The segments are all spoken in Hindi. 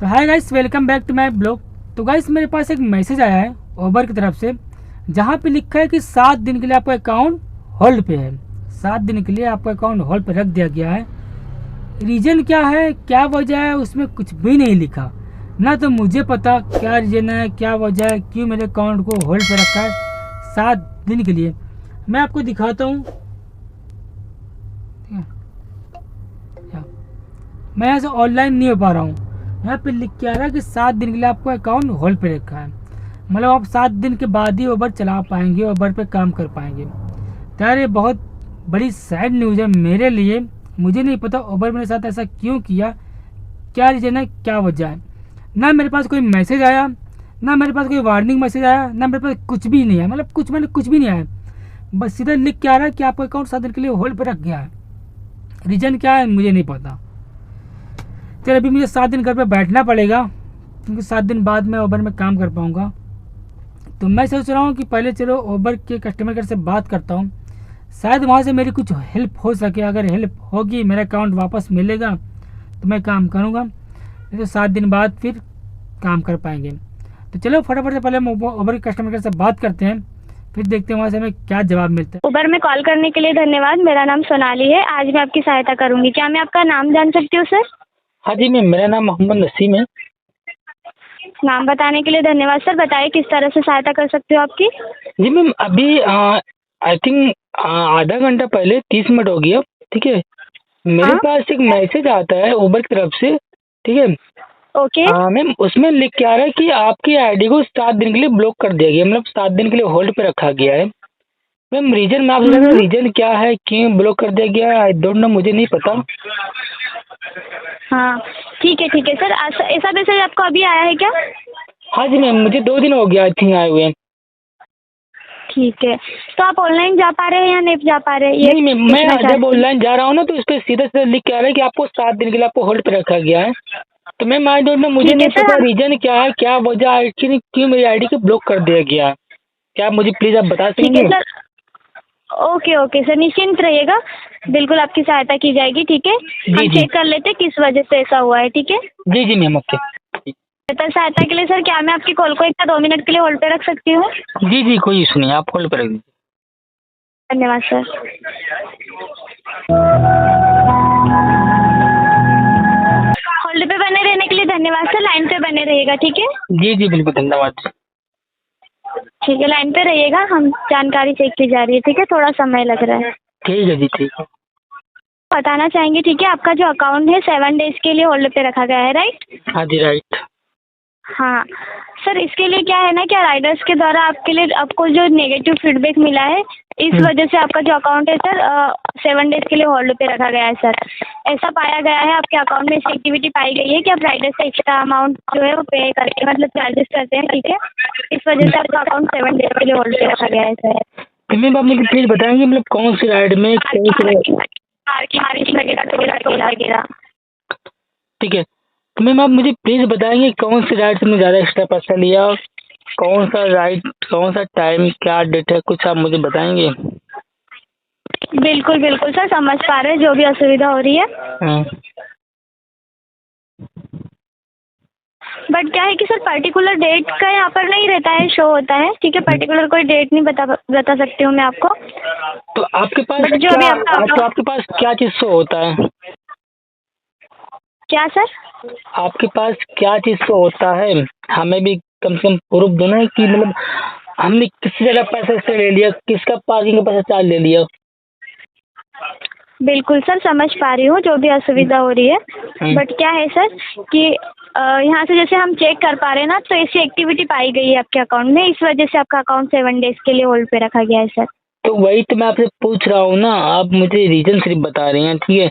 तो hi guys, welcome back to my blog. तो गाइस, मेरे पास एक मैसेज आया है ओबर की तरफ से, जहाँ पे लिखा है कि 7 दिन के लिए आपका अकाउंट होल्ड पे है। 7 दिन के लिए आपका अकाउंट होल्ड पे रख दिया गया है। रीज़न क्या है, क्या वजह है, उसमें कुछ भी नहीं लिखा। ना तो मुझे पता क्या रीज़न है, क्या वजह है, क्यों मेरे अकाउंट को होल्ड पे रखा है 7 दिन के लिए। मैं आपको दिखाता हूँ। मैं यहाँ से ऑनलाइन नहीं हो पा रहा हूँ। यहाँ पे लिख के आ रहा है कि 7 दिन के लिए आपको अकाउंट होल्ड पे रखा है। मतलब आप 7 दिन के बाद ही उबर चला पाएंगे, उबर पे काम कर पाएंगे। तो यार, ये बहुत बड़ी सैड न्यूज़ है मेरे लिए। मुझे नहीं पता उबर मेरे साथ ऐसा क्यों किया, क्या रीज़न है, क्या वजह है। ना मेरे पास कोई मैसेज आया, ना मेरे पास कोई वार्निंग मैसेज आया, ना मेरे पास कुछ भी नहीं आया। मतलब कुछ भी नहीं आया। बस सीधा लिख के आ रहा है कि आपका अकाउंट 7 दिन के लिए होल्ड पे रख गया है। रीज़न क्या है मुझे नहीं पता। फिर अभी मुझे 7 दिन घर पे बैठना पड़ेगा, क्योंकि 7 दिन बाद मैं उबर में काम कर पाऊँगा। तो मैं सोच रहा हूँ कि पहले चलो उबर के कस्टमर केयर से बात करता हूँ, शायद वहाँ से मेरी कुछ हेल्प हो सके। अगर हेल्प होगी, मेरा अकाउंट वापस मिलेगा तो मैं काम करूँगा, नहीं तो 7 दिन बाद फिर काम कर पाएंगे। तो चलो फटाफट से पहले हम उबर के कस्टमर केयर से बात करते हैं, फिर देखते हैं वहाँ से हमें क्या जवाब मिलता है। उबर में कॉल करने के लिए धन्यवाद। मेरा नाम सोनाली है। आज मैं आपकी सहायता करूंगी। क्या मैं आपका नाम जान सकती हूँ सर? हाँ जी मैम, मेरा नाम मोहम्मद नसीम है। नाम बताने के लिए धन्यवाद सर। बताइए किस तरह से सहायता कर सकती हूँ आपकी? जी मैम, अभी आई थिंक आधा घंटा पहले 30 मिनट हो गया, ठीक है। मेरे हाँ, पास एक मैसेज आता है उबर की तरफ से, ठीक है। ओके। मैम, उसमें लिख के आ रहा है कि आपकी आईडी को 7 दिन के लिए ब्लॉक कर दिया गया, मतलब 7 दिन के लिए होल्ड पे रखा गया है। मैम रीजन मैं आपसे हम्म। रीजन क्या है, क्यों ब्लॉक कर दिया गया है, आई डोंट नो, मुझे नहीं पता। हाँ, ठीक है सर। ऐसा मैसेज आपको अभी आया है क्या? हाँ जी मैम, मुझे 2 दिन हो गया आई थिंक आए हुए। ठीक है। तो आप ऑनलाइन जा पा रहे हैं या नहीं जा पा रहे हैं, ये नहीं मैम, पूछना मैं जब चाहती हूँ। ऑनलाइन जा रहा हूँ ना, तो इस पे सीधा सीधा लिख के आ रहा है कि आपको 7 दिन के लिए आपको होल्ड पे रखा गया है। तो मैम आई डोंट नो, मुझे ठीक है नहीं सर। पता हम रीजन क्या है, क्या वजह है, क्यों मेरी आईडी को ब्लॉक कर दिया गया है। क्या आप मुझे प्लीज आप बता ठीक है सकेंगे? सर। ओके सर, निश्चिंत रहिएगा। बिल्कुल आपकी सहायता की जाएगी। ठीक है। जी हम जी। चेक कर लेते हैं किस वजह से ऐसा हुआ है। ठीक है। जी जी मैम, ओके। बेहतर सहायता के लिए सर, क्या मैं आपकी कॉल को 1 या 2 मिनट के लिए होल्ड पे रख सकती हूँ? जी जी, कोई इशू नहीं, आप होल्ड पर रख दीजिए। धन्यवाद सर। होल्ड पे बने रहने के लिए धन्यवाद सर। लाइन पे बने रहिएगा। ठीक है। जी जी बिल्कुल, धन्यवाद। ठीक है, लाइन पे रहिएगा। हम जानकारी चेक की जा रही है। ठीक है, थोड़ा समय लग रहा है। ठीक है जी, ठीक है। बताना चाहेंगे, ठीक है, आपका जो अकाउंट है 7 डेज के लिए होल्ड पे रखा गया है, राइट? हाँ जी, राइट। हाँ सर, इसके लिए क्या है ना, क्या राइडर्स के द्वारा आपके लिए आपको जो नेगेटिव फीडबैक मिला है, इस वजह से आपका जो अकाउंट है सर 7 डेज के लिए होल्ड पे रखा गया है सर। ऐसा पाया गया है, आपके अकाउंट में ऐसी एक्टिविटी पाई गई है कि आप राइडर से एक्स्ट्रा अमाउंट जो है वो पे करके, मतलब चार्जेस करते हैं। ठीक है, इस वजह से आपका अकाउंट 7 डेज के लिए होल्ड पे रखा गया है सर। तो मैम आप मुझे प्लीज बताएंगे, मतलब कौन सी राइड में कौन सी पार्किंग वगैरह टोल वगैरह। ठीक है। तो मैम आप मुझे प्लीज बताएंगे कौन सी राइड से मैंने ज़्यादा एक्स्ट्रा पैसा लिया, कौन सा राइड, कौन सा टाइम, क्या डेट है, कुछ आप मुझे बताएंगे? बिल्कुल सर, समझ पा रहे हैं जो भी असुविधा हो रही है। हाँ। बट क्या है कि सर पर्टिकुलर डेट का यहाँ पर नहीं रहता है, शो होता है। ठीक है, पर्टिकुलर कोई डेट नहीं बता सकती हूँ मैं आपको। तो आपके पास बट जो क्या, अभी आपका तो आपके पास क्या चीज़ शो होता है? क्या सर? आपके पास क्या चीज़ शो होता है? हमें भी कम से कम प्रूफ दो ना, कि मतलब हमने किससे ज़्यादा पैसा इससे ले लिया, किसका पार्किंग का पैसा चार्ज ले लिया। बिल्कुल सर, समझ पा रही हूँ जो भी असुविधा हो रही है। बट क्या है सर कि यहाँ से जैसे हम चेक कर पा रहे हैं ना, तो ऐसी एक्टिविटी पाई गई है आपके अकाउंट में, इस वजह से आपका अकाउंट 7 डेज के लिए होल्ड पे रखा गया है सर। तो वही तो मैं आपसे पूछ रहा हूँ ना, आप मुझे रीजन सिर्फ बता रही हैं, ठीक है।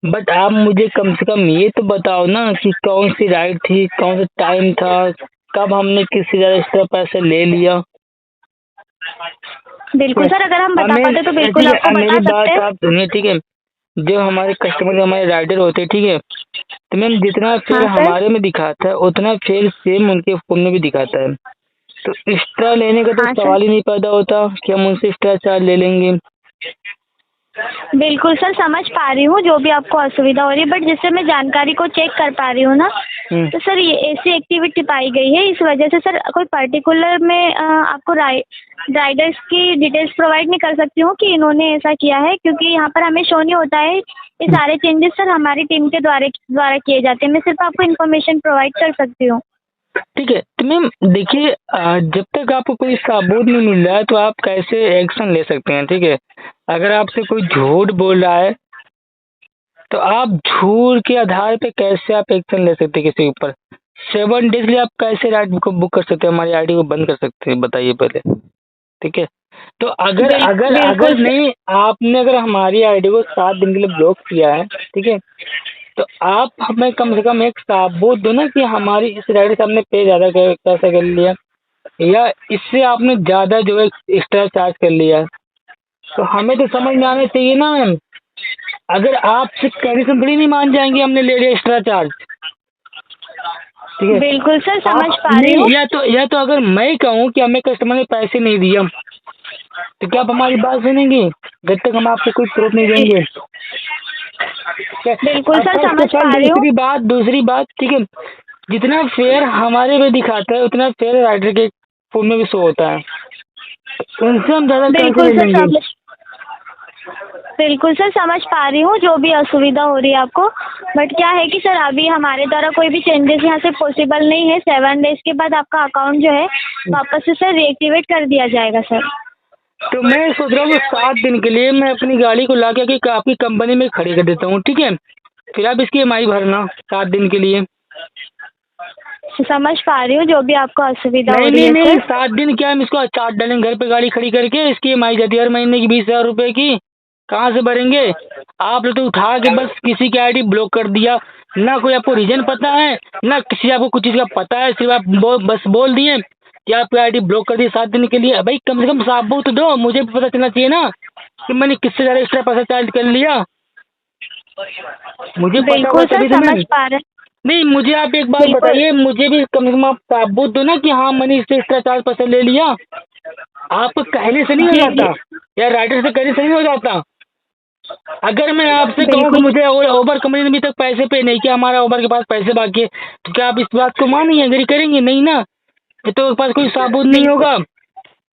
बट आप मुझे कम से कम ये तो बताओ ना कि कौन सी राइड थी, कौन सा टाइम था, कब हमने किससे ज़्यादा एक्स्ट्रा पैसा ले लिया। बिल्कुल सर, अगर हम बता हमें पाते तो बिल्कुल ठीक है, आपको अब बता मेरी सकते बात हैं। आप सुनिए, ठीक है। जो हमारे कस्टमर, जो हमारे राइडर होते हैं, ठीक है, तो मैम जितना फेयर हाँ सर। हमारे में दिखाता है उतना फेयर सेम उनके फ़ोन में भी दिखाता है। तो एक्स्ट्रा लेने का तो हाँ सर। सवाल ही नहीं पैदा होता कि हम उनसे एक्स्ट्रा चार्ज ले लेंगे। बिल्कुल सर, समझ पा रही हूँ जो भी आपको असुविधा हो रही है, बट जिससे मैं जानकारी को चेक कर पा रही हूँ ना, तो सर ये ऐसी एक्टिविटी पाई गई है, इस वजह से सर कोई पर्टिकुलर मैं आपको राइडर्स की डिटेल्स प्रोवाइड नहीं कर सकती हूँ कि इन्होंने ऐसा किया है, क्योंकि यहाँ पर हमें शो नहीं होता है। ये सारे चेंजेस सर हमारी टीम के द्वारा किए जाते हैं। मैं सिर्फ आपको इन्फॉर्मेशन प्रोवाइड कर सकती हूँ। ठीक है, तो मैम देखिए, जब तक आपको कोई सबूत नहीं मिल रहा है तो आप कैसे एक्शन ले सकते हैं, ठीक है? अगर आपसे कोई झूठ बोल रहा है तो आप झूठ के आधार पे कैसे आप एक्शन ले सकते हैं किसी के ऊपर? 7 डेज़ के लिए आप कैसे राइड को बुक कर सकते हैं, हमारी आईडी को बंद कर सकते हैं, बताइए पहले, ठीक है? तो अगर अगर बिल्कुल अगर नहीं, आपने अगर हमारी आईडी को 7 दिन के लिए ब्लॉक किया है, ठीक है? तो आप हमें कम से कम एक सबूत दो ना कि हमारी इस राइड से आपने पे ज़्यादा कैसे कर लिया, या इससे आपने ज़्यादा जो है एक्स्ट्रा चार्ज कर लिया। तो हमें तो समझ में आना चाहिए ना मैम। अगर आप सिर्फ कंडीशन थोड़ी नहीं मान जाएंगे हमने ले लिया एक्स्ट्रा चार्ज, ठीक है? बिल्कुल सर, समझ आप पा रही नहीं, हूँ। या तो अगर मैं कहूँ कि हमें कस्टमर ने पैसे नहीं दिए, तो क्या आप हमारी बात सुनेंगे जब तक हम आपको कोई प्रूफ नहीं देंगे? ठीक है? बिल्कुल अब सर, फर्स्ट समझ ऑफ ऑल पा रही हूँ। दूसरी बात, ठीक है, जितना फेयर हमारे पे दिखाता है उतना फेयर राइडर के फोन में भी शो होता है। उनसे हम ज़्यादा कैसे बिल्कुल ले सर, लेंगे? बिल्कुल सर, समझ पा रही हूँ जो भी असुविधा हो रही है आपको। बट क्या है कि सर अभी हमारे द्वारा कोई भी चेंजेस यहाँ से पॉसिबल नहीं है। 7 डेज़ के बाद आपका अकाउंट जो है वापस से सर रीएक्टिवेट कर दिया जाएगा सर। तो मैं सोच रहा हूँ 7 दिन के लिए मैं अपनी गाड़ी को ला के आपकी कंपनी में खड़ी कर देता हूँ, ठीक है? फिर आप इसकी ईएमआई भरना 7 दिन के लिए। समझ पा रही हूँ जो भी आपको असुविधा हो नहीं रही नहीं है नहीं, सर। 7 दिन क्या, हम इसको चार्ज डालेंगे घर पे गाड़ी खड़ी करके, इसकी ईएमआई जाती है हर महीने की 20,000 रुपए की। कहाँ से भरेंगे? आप लोग तो उठा के बस किसी की आईडी ब्लॉक कर दिया, ना कोई आपको रीजन पता है, ना किसी आपको कुछ चीज़ का पता है, सिर्फ आप बस बोल दिए कि आपकी आईडी ब्लॉक कर दी 7 दिन के लिए। भाई कम से कम सबूत तो दो, मुझे भी पता चलना चाहिए ना कि मैंने किससे ज़्यादा एक्स्ट्रा पैसा चार्ज कर लिया। मुझे पता होगा बिल्कुल सर, तभी तो समझ मैं। पा रहे नहीं, मुझे आप एक बात बिल्कुल। बताइए, मुझे भी कम से कम आप सबूत दो ना कि हाँ मैंने इससे एक्स्ट्रा 4% ले लिया। आप कहने से नहीं हो जी जी। जाता, या राइटर से कहने से नहीं हो जाता। अगर मैं आपसे कहूँ कि बिल्कुल। मुझे ओबर कंपनी ने अभी तक पैसे पे नहीं किया, हमारा ओबर के पास पैसे बाकी है, तो क्या आप इस बात को मानेंगे, एग्री करेंगे? नहीं ना। ये तो पास कोई सबूत नहीं बिल्कुल। होगा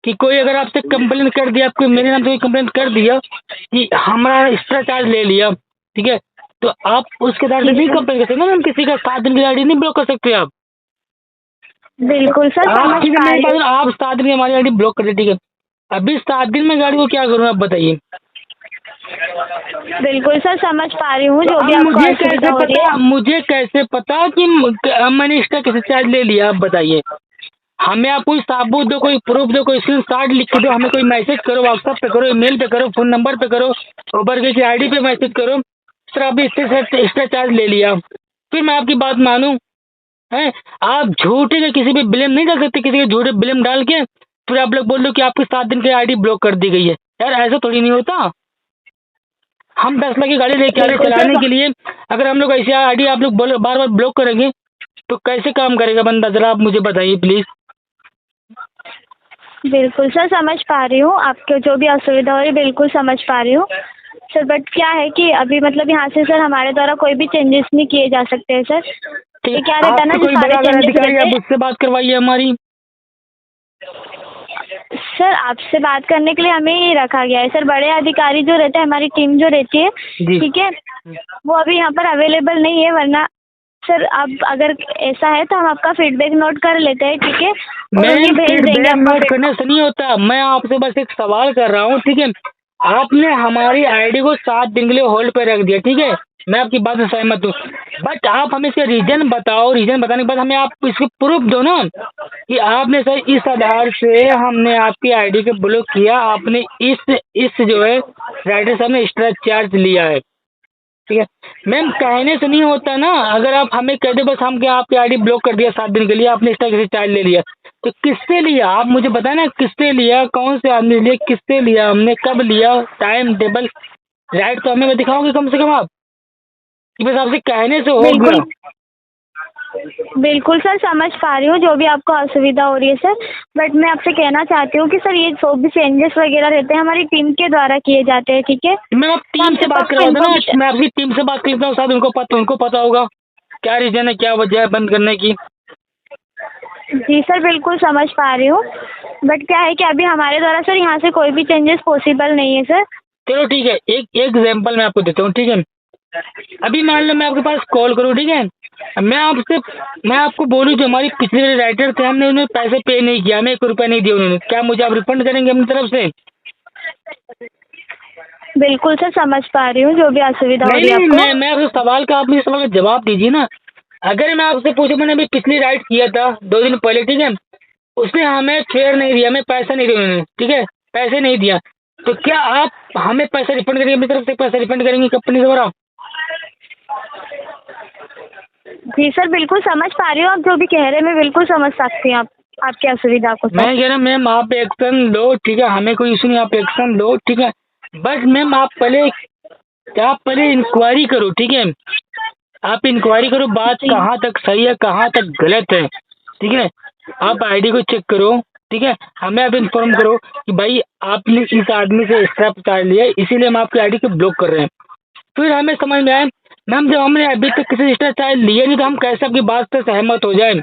कि कोई अगर आपसे कंप्लेन कर दिया, आपको मेरे नाम से कोई कंप्लेन कर दिया कि हमारा एक्स्ट्रा चार्ज ले लिया, ठीक है? तो आप उसके आधार से नहीं कंप्लेन कर सकते ना मैम, किसी का 7 दिन की गाड़ी नहीं ब्लॉक कर सकते आप। बिल्कुल सर, आप समझ ठीक है, पा मेरी रही बात हूँ। सुनो, आप 7 दिन हमारी गाड़ी ब्लॉक कर दी, ठीक है? अभी 7 दिन में गाड़ी को क्या करूँ आप बताइए? बिल्कुल सर, समझ पा रही हूँ तो जो अब भी आपको असुविधा हो रही है। मुझे कैसे पता कि मैंने एक्स्ट्रा कैसे चार्ज ले लिया, आप बताइए? हमें आप कोई सबूत दो, कोई प्रूफ दो, कोई स्क्रीनशॉट लिख के दो, हमें कोई मैसेज करो, व्हाट्सएप पे करो, ईमेल पे करो, फोन नंबर पे करो, उबर की आईडी पे मैसेज करो, सर अभी इससे एक्स्ट्रा चार्ज ले लिया, फिर मैं आपकी बात मानूं। हैं? आप झूठे के किसी पे ब्लेम नहीं डाल सकते, किसी के झूठे ब्लेम डाल के फिर आप लोग बोल दो कि आपकी 7 दिन की आईडी ब्लॉक कर दी गई है। यार ऐसा थोड़ी नहीं होता। हम 10 लाख की गाड़ी लेके आ रहे हैं बिल्कुल चलाने सर। के लिए, अगर हम लोग ऐसी आईडी आप लोग बार बार ब्लॉक करेंगे तो कैसे काम करेगा बंदा, जरा आप मुझे बताइए प्लीज। बिल्कुल सर, समझ पा रही हूँ आपको जो भी असुविधा हो रही है, बिल्कुल समझ पा रही हूँ सर। बट क्या है कि अभी मतलब यहाँ से सर हमारे द्वारा कोई भी चेंजेस नहीं किए जा सकते हैं सर। ये क्या रहता है ना, आपसे जो कोई सारे बड़ा अगर चेंजेस अधिकारी, रहते आप हैं। उससे बात करवाइए हमारी। सर आपसे बात करने के लिए हमें ही रखा गया है सर। बड़े अधिकारी जो रहते हैं, हमारी टीम जो रहती है, जी। ठीक है, वो अभी यहाँ पर अवेलेबल नहीं है। वरना सर अब अगर ऐसा है तो हम आपका फीडबैक नोट कर लेते हैं, ठीक है, और उन्हें मैम भेज देंगे फीडबैक आपका नोट करने से नहीं होता, मैं आपसे बस एक सवाल कर रहा हूँ, ठीक है? आपने हमारी आईडी को 7 दिन के लिए होल्ड पे रख दिया, ठीक है? मैं आपकी बात से सहमत हूँ, बट आप हमें इसका रीजन बताओ। रीजन बताने के बाद हमें आप इसको प्रूफ दो ना कि आपने सर इस आधार से हमने आपकी आईडी को ब्लॉक किया, आपने इस जो है राइडर साहब ने एक्स्ट्रा चार्ज लिया है, ठीक है? मैम कहने से नहीं होता ना। अगर आप हमें कह दे बस हम क्या आपकी आईडी ब्लॉक कर दिया 7 दिन के लिए, आपने एक्स्ट्रा किसी चार्ज ले लिया, तो किससे लिया आप मुझे बताएं ना, किससे लिया, कौन से आदमी लिए, किससे लिया, हमने कब लिया, टाइम टेबल राइट तो हमें दिखाओगे कम से कम आप, कि बस आपसे कहने से हो बिल्कुल। गया। बिल्कुल सर, समझ पा रही हूँ जो भी आपको असुविधा हो रही है सर। बट मैं आपसे कहना चाहती हूँ कि सर ये जो भी चेंजेस वगैरह रहते हैं हमारी टीम के द्वारा किए जाते हैं, ठीक है? मैम आप तो टीम आपसे से बात पक्का करवा दो ना, इन्फॉर्मेशन। मैं आपकी टीम से बात कर लेता हूँ, शायद उनको पता होगा क्या रीजन है, क्या वजह है बंद करने की। जी सर, बिल्कुल समझ पा रही हूँ। बट क्या है कि अभी हमारे द्वारा सर यहाँ से कोई भी चेंजेस पॉसिबल नहीं है सर। चलो ठीक है, एक एग्जाम्पल मैं आपको देता हूँ, ठीक है। अभी मान लो मैं आपके पास कॉल करूँ, ठीक है। मैं आपको बोलूँ जो हमारी पिछले वाले राइटर थे, हमने उन्हें पैसे पे नहीं किया, हमें 1 रुपया नहीं दिया उन्होंने, क्या मुझे आप रिफंड करेंगे अपनी तरफ से? बिल्कुल सर, समझ पा रही हूँ जो भी असुविधा हो नहीं रही है नहीं, आपको। मैं आपसे आप मुझे सवाल का जवाब दीजिए ना। अगर मैं आपसे पूछूं, मैंने अभी पिछली राइड किया था 2 दिन पहले, ठीक है। उसने हमें फेयर नहीं दिया, हमें पैसा नहीं दिया उन्होंने, ठीक है। पैसे नहीं दिया, तो क्या आप हमें पैसा रिफंड करेंगे, अपनी तरफ से पैसा रिफंड करेंगे कंपनी से भरा? जी सर, बिल्कुल समझ पा रही हूँ आप जो भी कह रहे हैं, मैं बिल्कुल समझ सकती हूँ आप आपकी असुविधा को मैं सर। कह रहा हूँ मैम आप एक्शन लो, ठीक है, हमें कोई इशू नहीं, आप एक्शन लो, ठीक है। बट मैम आप पहले इंक्वायरी करो, ठीक है। आप इंक्वायरी करो बात जी। कहाँ तक सही है, कहाँ तक गलत है, ठीक है। आप आईडी को चेक करो, ठीक है। हमें आप इन्फॉर्म करो कि भाई आपने इस आदमी से एक्स्ट्रा चार्ज लिया है, इसीलिए हम आपकी आईडी को ब्लॉक कर रहे हैं। फिर हमें समझ में आए मैम, जब हमने अभी तक किसी से एक्स्ट्रा चार्ज लिए नहीं, तो हम कैसे आपकी बात से सहमत हो जाए?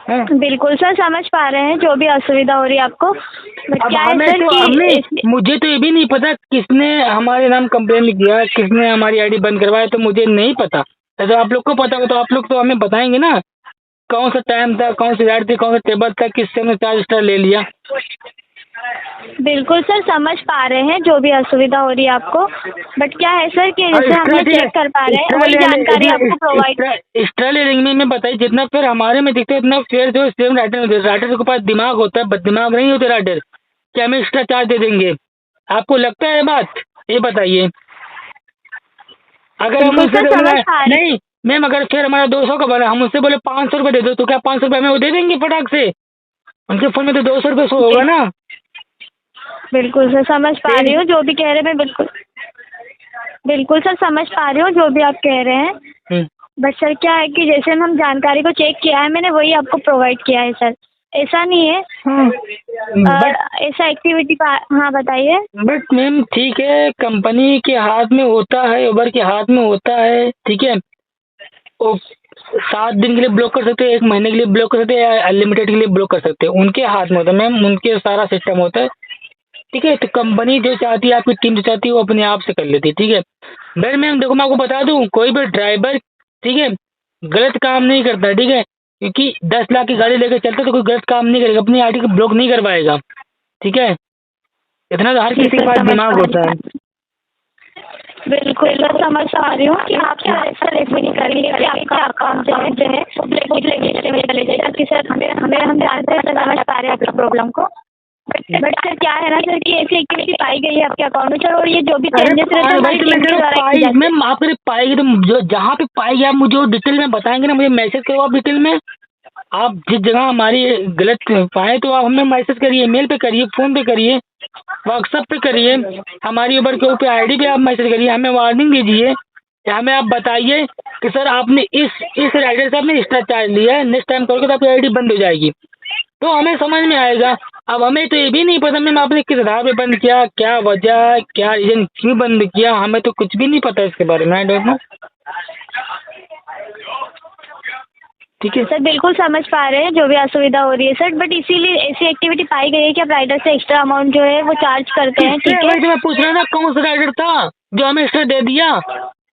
हैं? बिल्कुल सर, समझ पा रहे हैं जो भी असुविधा हो रही है आपको। बट अब क्या है हमें सर तो कि हमने इस मुझे तो ये भी नहीं पता किसने हमारे नाम कंप्लेन किया, किसने हमारी आईडी बंद करवाया, तो मुझे नहीं पता। तो आप लोग को पता हो तो आप लोग तो हमें बताएंगे ना, कौन सा टाइम था, कौन सी राइड थी, कौन सा टेबल था, किससे हमने चार्ज एक्स्ट्रा ले लिया। बिल्कुल सर, समझ पा रहे हैं जो भी असुविधा हो रही है आपको। बट क्या है सर कि और जैसे हम एक्स्ट्रा, लोग ठीक है, चेक कर पा रहे हैं एक्स्ट्रा वही ले जानकारी आपको प्रोवाइड। एक्स्ट्रा ले लेंगे में बताइए, जितना फिर हमारे में दिखता है उतना फिर जो सेम राइटर के पास दिमाग होता है, बददिमाग नहीं होते राइटर, क्या हमें एक्स्ट्रा चार्ज दे देंगे? आपको लगता है ये बात? ये बताइए। अगर हम बिल्कुल उससे सर, समझ पा रही। नहीं मैम, अगर फिर हमारा 200 का बना, हम उससे बोले 500 रुपये दे दो, तो क्या 500 रुपये हमें वो दे देंगे फटाक से? उनके फोन में तो 200 रुपये शो होगा ना। बिल्कुल सर, समझ पा रही फिर हूँ जो भी कह रहे हैं मैं बिल्कुल। बिल्कुल सर, समझ पा रही हूँ जो भी आप कह रहे हैं। हम्म, बट सर क्या है कि जैसे हम जानकारी को चेक किया है मैंने वही आपको प्रोवाइड किया है सर। ऐसा नहीं है। हाँ, बट ऐसा एक्टिविटी का। हाँ बताइए। मैम ठीक है, कंपनी के हाथ में होता है, उबर के हाथ में होता है, ठीक है। वो 7 दिन के लिए ब्लॉक कर सकते हैं, 1 महीने के लिए ब्लॉक कर सकते हैं, या अनलिमिटेड के लिए ब्लॉक कर सकते हैं, उनके हाथ में होता है मैम, उनके सारा सिस्टम होता है, ठीक है। तो कंपनी जो चाहती है, आपकी टीम जो चाहती है, वो अपने आप से कर लेती है, ठीक है। बट मैम देखो, मैं आपको बता दूं, कोई भी ड्राइवर, ठीक है, गलत काम नहीं करता, ठीक है। क्योंकि 10 लाख की गाड़ी लेकर चलता है तो कोई गलत काम नहीं करेगा, अपनी आईडी को ब्लॉक नहीं करवाएगा, ठीक है। इतना तो हर जी किसी के सर, पास समझ दिमाग पा होता है। रही। बिल्कुल मैं समझ पा रही हूँ कि आप क्या ऐसा नहीं करेंगे कि आपका अकाउंट जो है वो ब्लैक में चले जाएगा कि सर हमें हमें हम जानते हैं सर, समझ पा रहे हैं आपकी प्रॉब्लम को। बट सर क्या है ना सर कि ऐसी एक्टिविटी पाई गई है आपके अकाउंट में सर, और ये जो भी अरे चेंजेस रहते हैं भाई, हमारी तो मैं टीम कह के रहा हूँ द्वारा किए पाई जाते हैं। मैम, आप अगर पाएगी तो जो जहाँ पे पाएगी आप मुझे वो डिटेल में बताएंगे ना, मुझे मैसेज करो आप डिटेल में। आप जिस जगह हमारी गलत पाए तो आप हमें मैसेज करिए, मेल पे करिए, फ़ोन पे करिए, व्हाट्सएप पे करिए, हमारी उबर के ऊपर आईडी पे आप मैसेज करिए, हमें वार्निंग दीजिए, या हमें आप बताइए कि सर आपने इस राइडर से आपने एक्स्ट्रा चार्ज लिया है, नेक्स्ट टाइम करोगे तो आपकी आईडी बंद हो जाएगी, तो हमें समझ में आएगा। अब हमें तो ये भी नहीं पता मैम आपने किस आधार पे बंद किया, क्या वजह, क्या रीजन, क्यों बंद किया, हमें तो कुछ भी नहीं पता इसके बारे में, आई डोंट नो, ठीक है। सर बिल्कुल समझ पा रहे हैं जो भी असुविधा हो रही है सर, बट इसीलिए ऐसी एक्टिविटी पाई गई है कि आप राइडर से एक्स्ट्रा अमाउंट जो है वो चार्ज करते हैं, किससे? ठीक है? वही तो मैं पूछ रहा हूँ ना, कौन सा राइडर था जो हमें एक्स्ट्रा दे दिया?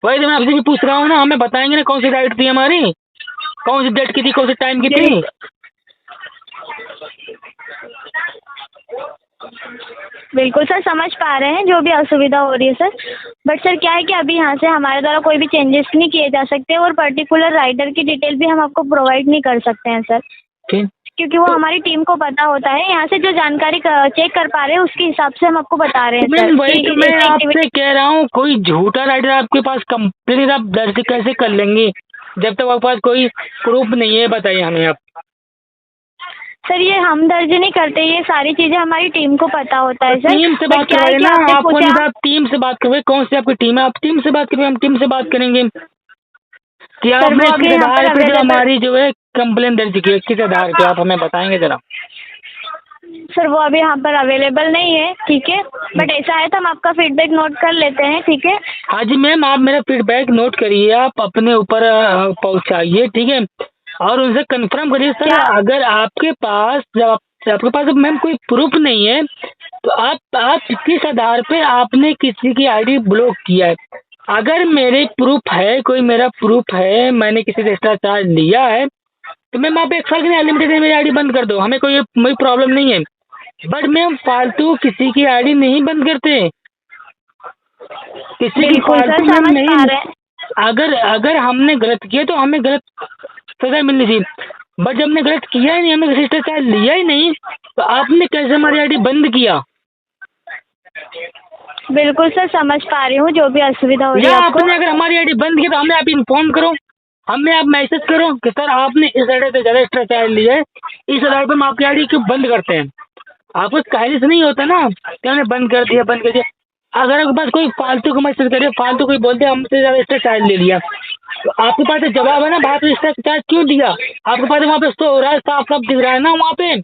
वही तो मैं आपसे भी पूछ रहा हूँ ना, हमें बताएंगे ना कौन सी राइड थी हमारी, कौन सी डेट की थी, कौन से टाइम की थी? बिल्कुल सर, समझ पा रहे हैं जो भी असुविधा हो रही है सर। बट सर क्या है कि अभी यहाँ से हमारे द्वारा कोई भी चेंजेस नहीं किए जा सकते और पर्टिकुलर राइडर की डिटेल भी हम आपको प्रोवाइड नहीं कर सकते हैं सर, ठीक, क्योंकि वो तो हमारी टीम को पता होता है। यहाँ से जो जानकारी चेक कर पा रहे हैं उसके हिसाब से हम आपको बता रहे हैं सर मैम वही कि तो मैं ऐसी आपसे एक्टिविटी। कह रहा हूँ, कोई झूठा राइडर आपके पास कंप्लेन आप दर्ज कैसे कर लेंगे जब तक आपके पास कोई प्रूफ नहीं है? बताइए हमें आप। सर ये हम दर्ज नहीं करते, ये सारी चीज़ें हमारी टीम को पता होता तो है सर। टीम से बट बात क्या है करवाइए कि ना, आपने आप कौन पूछा। सा टीम से बात करवाइए, कौन सी आपकी टीम है, आप टीम से बात करिए, हम टीम से बात करेंगे। कि सर, आपने वो अभी किस यहाँ आधार पर पे जो available- हमारी जो है कंप्लेन दर्ज की है, किस आधार पे आप हमें बताएंगे जरा। सर वो अभी यहाँ पर अवेलेबल नहीं है, ठीक है, बट ऐसा है तो हम आपका फीडबैक नोट कर लेते हैं, ठीक है। हाँ जी मैम, आप मेरा फीडबैक नोट करिए, आप अपने ऊपर पहुंचाइए, ठीक है, और उनसे कंफर्म करिए सर। क्या? अगर आपके पास आपके पास मैम कोई प्रूफ नहीं है तो आप किस आधार पे आपने किसी की आईडी ब्लॉक किया है। अगर मेरे प्रूफ है, कोई मेरा प्रूफ है, मैंने किसी से एक्स्ट्रा चार्ज लिया है, तो मैम आप 1 साल के लिए अनलिमिटेड मेरी आईडी बंद कर दो, हमें कोई प्रॉब्लम नहीं है। बट मैम फालतू किसी की आईडी नहीं बंद करते, किसी की बिल्कुल सर, फालतू मैम समझ पा नहीं। रहे हैं। अगर हमने गलत किया तो हमें गलत सजा मिलनी थी, बट जब हमने गलत किया ही नहीं, हमने किसी से चार्ज लिया ही नहीं, तो आपने कैसे हमारी आईडी बंद किया। बिल्कुल सर, समझ पा रही हूँ जो भी असुविधा हो रही या है आपको। आपने अगर हमारी आईडी बंद की तो हमें आप इन्फॉर्म करो, हमें आप मैसेज करो कि सर आपने इस आईडी से ज़्यादा एक्स्ट्रा चार्ज लिया है, इस आधार पर हम आपकी आईडी क्यों बंद करते हैं। आपको कहने से नहीं होता ना कि हमने बंद कर दिया, बंद कर दिया। अगर आपके पास कोई फालतू का मैसेज करे, फालतू कोई बोलते हमसे ज़्यादा एक्स्ट्रा चार्ज ले लिया, तो आपके पास एक जवाब है ना, भाई आपने एक्स्ट्रा चार्ज क्यों दिया। आपके पास वहाँ पे शो हो रहा है, साफ साफ दिख रहा है ना, वहाँ पे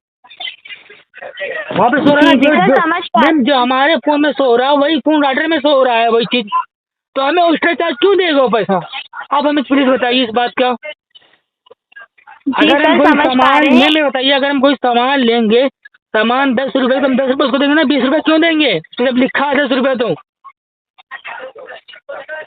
शो हो रहा है। जी सर, समझ पा मैम जो हमारे फोन में शो हो रहा है वही फोन राइडर में शो हो रहा है, वही चीज, तो हमें एक्स्ट्रा चार्ज क्यों देगा वो पैसा। आप हमें प्लीज बताइए इस बात का। जी अगर हम सर, कोई समझ पा सामान रहे हैं। में बताइए, अगर हम कोई सामान लेंगे, सामान 10 रुपये, तो हम 10 रुपये उसको देंगे ना, 20 रुपये क्यों देंगे, तो जब लिखा है 10 रुपये तो।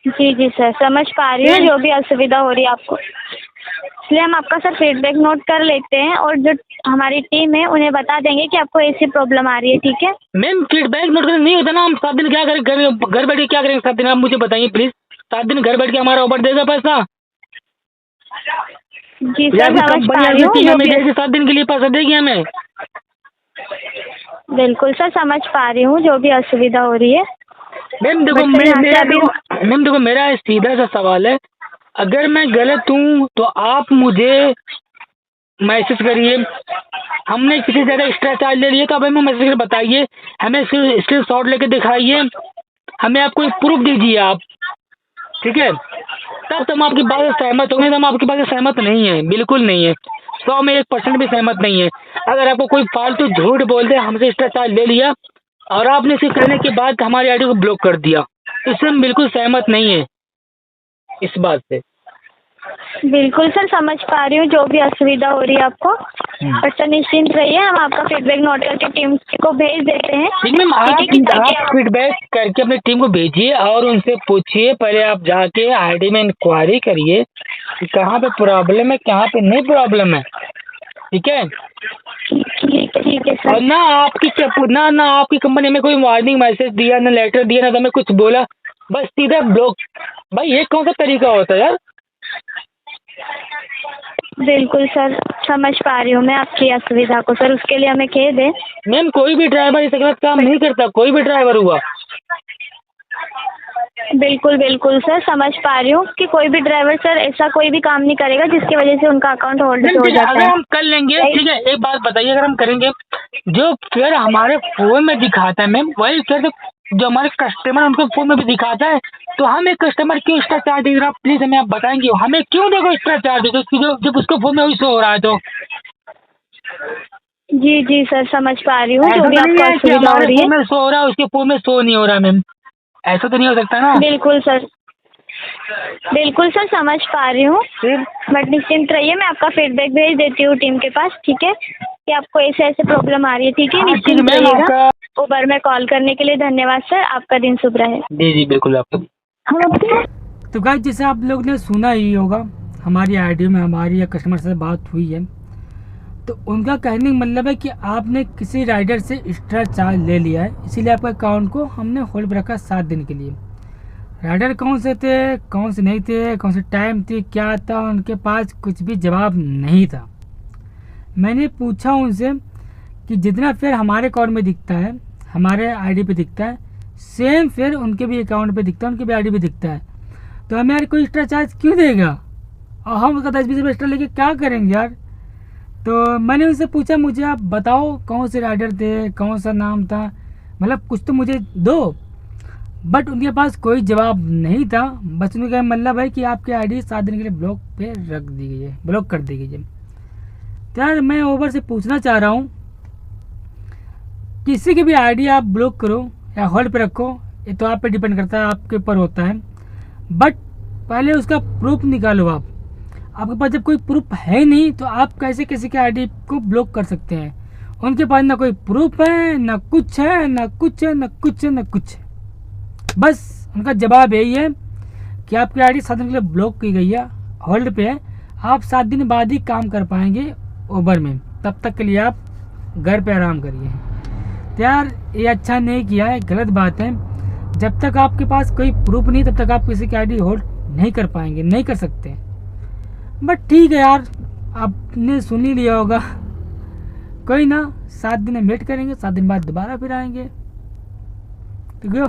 जी जी सर, समझ पा रही हूँ जो भी असुविधा हो रही है आपको, इसलिए हम आपका सर फीडबैक नोट कर लेते हैं और जो हमारी टीम है उन्हें बता देंगे कि आपको ऐसी प्रॉब्लम आ रही है, ठीक है। मैम फीडबैक नोट करना नहीं होता ना, हम 7 दिन क्या करें, घर बैठ के क्या करेंगे 7 दिन, आप मुझे बताइए प्लीज। 7 दिन घर बैठ के हमारा ओवर देगा पैसा, जी या सर, फिर समझ कंपनी पा रही हूँ आगे जो हमें भी। देगी 7 दिन के लिए पैसा देगी हमें। बिल्कुल सर, समझ पा रही हूँ जो भी असुविधा हो रही है। मैम देखो, बट सर यहाँ से अभी- मैम देखो, मेरा सीधा सा सवाल है, अगर मैं गलत हूँ तो आप मुझे मैसेज करिए। हमने किसी से ज़्यादा एक्स्ट्रा चार्ज ले लिया तो आप हमें मैसेज करके बताइए, हमें स्क्रीन शॉट लेके दिखाइए, हमें आप कोई प्रूफ दीजिए आप, ठीक है, तब तो हम आपकी बात से सहमत होंगे। तो हम आपकी बात से सहमत नहीं है, बिल्कुल नहीं है, 100 में 1% भी सहमत नहीं है। अगर आपको कोई फालतू झूठ बोलते हमसे एक्स्ट्रा चार्ज ले लिया और आपने इसे कहने के बाद हमारी आईडी को ब्लॉक कर दिया, इससे हम बिल्कुल सहमत नहीं है इस बात से। बिल्कुल सर, समझ पा रही हूँ जो भी असुविधा हो रही है आपको, बट सर निश्चिंत रहिए, हम आपका फीडबैक नोट करके टीम को भेज देते हैं। ठीक मैम, आप फीडबैक करके अपनी टीम को भेजिए और उनसे पूछिए, पहले आप जाके आईडी में इंक्वायरी करिए कि कहाँ पे प्रॉब्लम है, कहाँ पे नहीं प्रॉब्लम है, ठीक है। ठीक है और सर। ना आपकी कंपनी में कोई वार्निंग मैसेज दिया, ना लेटर दिया, ना तो हमें कुछ बोला, बस सीधा ब्लॉक। भाई ये कौन सा तरीका होता है यार। बिल्कुल सर, समझ पा रही हूँ मैं आपकी असुविधा को सर, उसके लिए हमें खेद है। मैम कोई भी ड्राइवर इस गलत काम नहीं करता, कोई भी ड्राइवर हुआ। बिल्कुल बिल्कुल सर, समझ पा रही हूँ कि कोई भी ड्राइवर सर ऐसा कोई भी काम नहीं करेगा जिसकी वजह से उनका अकाउंट होल्ड मैम हो ठीक है, जाता अगर है। हम कर लेंगे, ठीक है, एक बात बताइए, अगर हम करेंगे जो फिर हमारे फोन में दिखाता है मैम, वही फिर जो हमारे कस्टमर उनको फोन में भी दिखाता है, तो हम एक कस्टमर क्यों एक्स्ट्रा चार्ज दे रहा है, प्लीज हमें आप बताएंगे, हमें क्यों देखो एक्स्ट्रा चार्ज दे, जब उसको फोन में वही शो हो रहा है। तो जी जी सर, समझ पा रही हूँ ऐसा जो तो भी नहीं आपको है कि असुविधा हो हमारे रही फोन है। में शो हो रहा है उसके फोन में शो नहीं हो रहा है मैम, ऐसा तो नहीं हो सकता ना। बिल्कुल सर, बिल्कुल सर, समझ पा रही हूँ, फिर बट निश्चिंत रहिए, मैं आपका फीडबैक भेज देती हूँ टीम के पास, ठीक है, कि आपको ऐसे ऐसे प्रॉब्लम आ रही है, ठीक है। हाँ, ठीक है निश्चिंत मैम, रहिएगा। आपका उबर में कॉल करने के लिए धन्यवाद सर, आपका दिन शुभ रहे। जी जी बिल्कुल आपको। तो गाइस जैसे आप लोग ने सुना ही होगा, हमारी आईडी में हमारी या कस्टमर से बात हुई है, तो उनका कहने का मतलब है कि आपने किसी राइडर से एक्स्ट्रा चार्ज ले लिया है, इसीलिए आपके अकाउंट को हमने होल्ड पर रखा 7 दिन के लिए। राइडर कौन से थे, कौन से नहीं थे, कौन से टाइम थी, क्या था, उनके पास कुछ भी जवाब नहीं था। मैंने पूछा उनसे कि जितना फेयर हमारे अकाउंट में दिखता है, हमारे आईडी पे दिखता है, सेम फेयर उनके भी अकाउंट पे दिखता है, उनके भी आईडी पे दिखता है, तो हमें यार कोई एक्स्ट्रा चार्ज क्यों देगा, और हम उसका 10-20 रुपये एक्स्ट्रा लेके क्या करेंगे यार। तो मैंने उनसे पूछा, मुझे आप बताओ कौन से राइडर थे, कौन सा नाम था, मतलब कुछ तो मुझे दो। बट उनके पास कोई जवाब नहीं था। बस उनका कहा मतलब है कि आपकी आईडी 7 दिन के लिए ब्लॉक पे रख दी गई है, ब्लॉक कर दी गई है। तो यार मैं ओवर से पूछना चाह रहा हूँ, किसी की भी आईडी आप ब्लॉक करो या होल्ड पे रखो, ये तो आप पे डिपेंड करता है, आपके ऊपर होता है। बट पहले उसका प्रूफ निकालो। आपके पास जब कोई प्रूफ है नहीं तो आप कैसे किसी की आईडी को ब्लॉक कर सकते हैं? उनके पास ना कोई प्रूफ है, ना कुछ है, ना कुछ है, ना कुछ है, ना कुछ है। बस उनका जवाब यही है कि आपकी आईडी 7 दिन के लिए ब्लॉक की गई है, होल्ड पे है, आप 7 दिन बाद ही काम कर पाएंगे उबर में, तब तक के लिए आप घर पे आराम करिए। तो यार ये अच्छा नहीं किया है, गलत बात है। जब तक आपके पास कोई प्रूफ नहीं तब तक आप किसी की आईडी होल्ड नहीं कर पाएंगे, नहीं कर सकते। बट ठीक है यार, आपने सुन ही लिया होगा, कोई ना, 7 दिन में वेट करेंगे, 7 दिन बाद दोबारा फिर आएंगे। ठीक है।